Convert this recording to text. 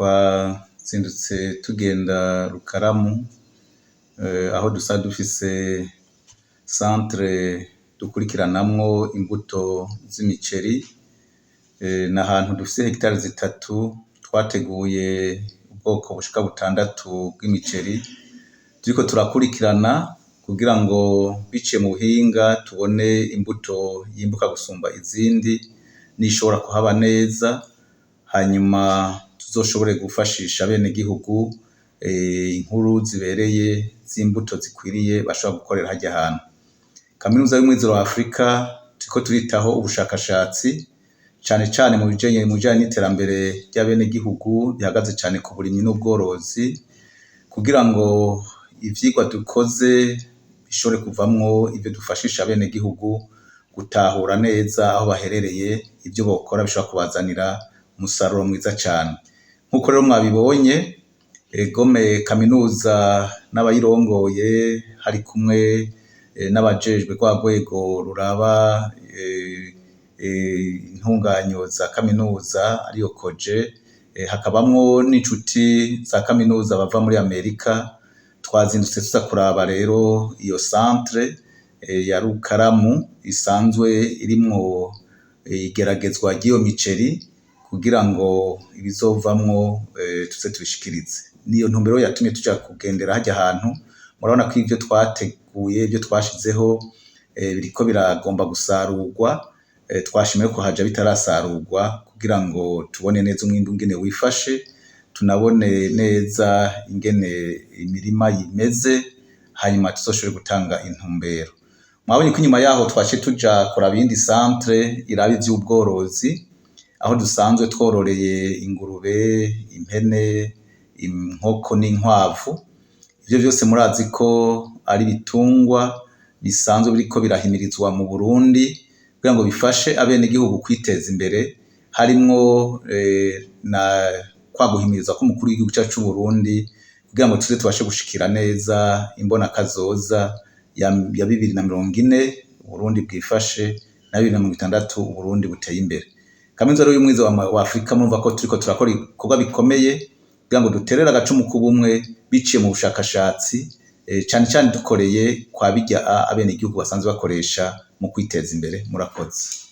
twazindutse tugenda Rukaramu aho dusanzwe dufise centre dukurikiranamwo imbuto z'imiceri, n'ahantu dufise hegitare zitatu twateguye ubwoko bushika 6 bw'imiceri turiko turakurikirana kugira ngo biciye mu buhinga tubone imbuto yimbuka gusumba izindi n'ishobora kuhaba neza, hanyuma tuzoshobore gufashisha abenegihugu inkuru zibereye z'imbuto zikwiriye bashobora gukorera harya hantu. Kaminuza y'umwizero wa Afrika turiko turitaho ubushakashatsi cane cane mu bijanye n'iterambere ry'abenegihugu bihagaze cane ku burimyi n'ubworozi, kugira ngo ivyigwa dukoze bishobore kuvamwo ivyo dufashisha abenegihugu gutahura neza aho baherereye, ivyo bokora bishobora kubazanira umusaruro mwiza cane. Nkuko rero mwabibonye, egome kaminuza n'abayirongoye hari kumwe n'abajejwe rwa rwego ruraba intunganyo za kaminuza ariyo koje, hakabamwo n'inshuti za kaminuza bava muri Amerika, twazindutse tuza kuraba rero iyo centre ya Rukaramu isanzwe irimwo igeragezwa ry'iyo miceri kugira ngo ibizovamwo tuze tubishikirize. Niyo ntumbero yatumye tuja kugendera harya hantu, murabona ko ivyo twateguye ivyo twashizeho biriko biragomba gusarurwa, twashimye ko haja bitarasarurwa kugira ngo tubone neza umwimbu ingene wifashe, tunabone neza ingene imirima imeze, hanyuma tuzoshobore gutanga intumbero. Mwabonye ko inyuma yaho twaciye tuja kuraba iyindi centre iraba ivy'ubworozi, aho dusanzwe twororeye ingurube, impene, inkoko n'inkwavu. Ivyo vyose murazi ko ari bitungwa bisanzwe biriko birahimirizwa mu Burundi kugira ngo bifashe abenegihugu kwiteza imbere, harimwo na kwa guhimiriza k'umukuru w'igihugu cacu c'Uburundi kugira ngo tuze tubashe gushikira neza imbona kazoza ya 2040 Uburundi bwifashe na 2060 Uburundi buteye imbere. Kaminuza rero y'umwizero wa Afrika murumva ko turiko turakora ibikorwa bikomeye kugira ngo duterere agacumu k'ubumwe biciye mu bushakashatsi, cane cane dukoreye kwa birya abenegihugu basanzwe bakoresha mu kwiteza imbere. Murakoze.